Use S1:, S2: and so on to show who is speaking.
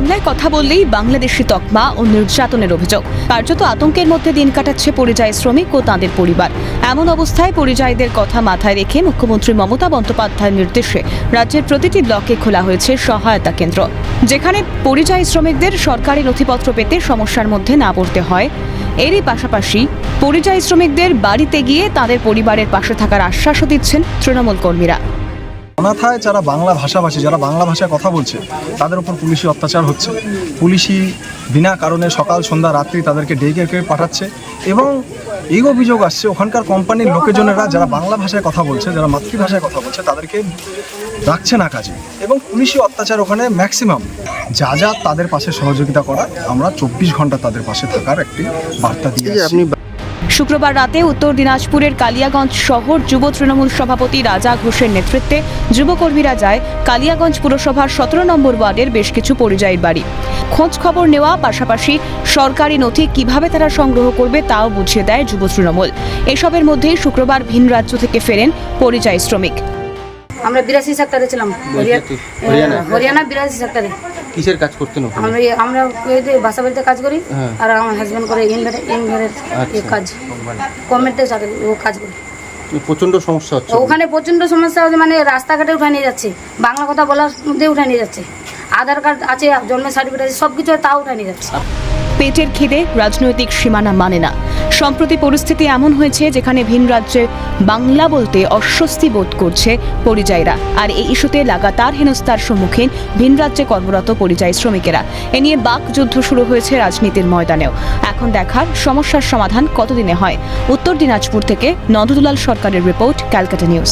S1: বাংলায় কথা বললেই বাংলাদেশি তকমা ও নির্যাতনের অভিযোগ। কার্যত আতঙ্কের মধ্যে দিন কাটাচ্ছে পরিযায়ী শ্রমিক ও তাঁদের পরিবার। এমন অবস্থায় পরিযায়ীদের কথা মাথায় রেখে মুখ্যমন্ত্রী মমতা বন্দ্যোপাধ্যায়ের নির্দেশে রাজ্যের প্রতিটি ব্লকে খোলা হয়েছে সহায়তা কেন্দ্র, যেখানে পরিযায়ী শ্রমিকদের সরকারি নথিপত্র পেতে সমস্যার মধ্যে না পড়তে হয়। এরই পাশাপাশি পরিযায়ী শ্রমিকদের বাড়িতে গিয়ে তাদের পরিবারের পাশে থাকার আশ্বাসও দিচ্ছেন তৃণমূল কর্মীরা।
S2: অনাথায় যারা বাংলা ভাষাভাষী, যারা বাংলা ভাষায় কথা বলছে, তাদের উপর পুলিশি অত্যাচার হচ্ছে। পুলিশি বিনা কারণে সকাল সন্ধ্যা রাত্রি তাদেরকে ডেকে পাঠাচ্ছে এবং এই অভিযোগ আসছে ওখানকার কোম্পানির লোকজনেরা যারা বাংলা ভাষায় কথা বলছে, যারা মাতৃভাষায় কথা বলছে, তাদেরকে রাখছে না কাজে এবং পুলিশি অত্যাচার ওখানে ম্যাক্সিমাম। যা তাদের পাশে সহযোগিতা করা, আমরা 24 ঘন্টা তাদের পাশে থাকার একটি বার্তা দিয়েছি।
S1: শুক্রবার রাতে উত্তর দিনাজপুরের কালিয়াগঞ্জ শহর যুব তৃণমূল সভাপতি রাজা ঘোষের নেতৃত্বে যুবকর্মীরা যায় কালিয়াগঞ্জ পুরসভার 17 নম্বর ওয়ার্ডের বেশ কিছু পরিযায়ীর বাড়ি। খোঁজ খবর নেওয়া পাশাপাশি সরকারি নথি কিভাবে তারা সংগ্রহ করবে তাও বুঝিয়ে দেয় যুব তৃণমূল। এসবের মধ্যেই শুক্রবার ভিন রাজ্য থেকে ফেরেন পরিযায়ী শ্রমিক।
S3: আমরা 82 সেক্টরে ছিলাম, হরিয়ানা 82 সেক্টরে।
S4: কিসের কাজ করতেন?
S3: আমরা বাসা বাড়িতে কাজ করি, আর আমার হাজবেন্ড করে ইনভার্টারের কাজ, গভর্নমেন্টের চাকরি, ও কাজ করে।
S4: প্রচন্ড সমস্যা হচ্ছে
S3: ওখানে, প্রচন্ড সমস্যা হচ্ছে, মানে রাস্তাঘাটে উঠে নিয়ে যাচ্ছে, বাংলা কথা বলার মধ্যে উঠে নিয়ে যাচ্ছে, আধার কার্ড আছে, জন্মের সার্টিফিকেট আছে, সব কিছু তাও উঠে নিয়ে যাচ্ছে।
S1: পেটের খিদে রাজনৈতিক সীমানা মানে না। সম্প্রতি পরিস্থিতি এমন হয়েছে যেখানে ভিন রাজ্যে বাংলা বলতে অস্বস্তি বোধ করছে পরিযায়ীরা, আর এই ইস্যুতে লাগাতার হেনস্থার সম্মুখীন ভিন রাজ্যে কর্মরত পরিযায়ী শ্রমিকেরা। এ নিয়ে বাকযুদ্ধ শুরু হয়েছে রাজনীতির ময়দানেও। এখন দেখার সমস্যার সমাধান কতদিনে হয়। উত্তর দিনাজপুর থেকে নন্দদুলাল সরকারের রিপোর্ট, ক্যালকাটা নিউজ।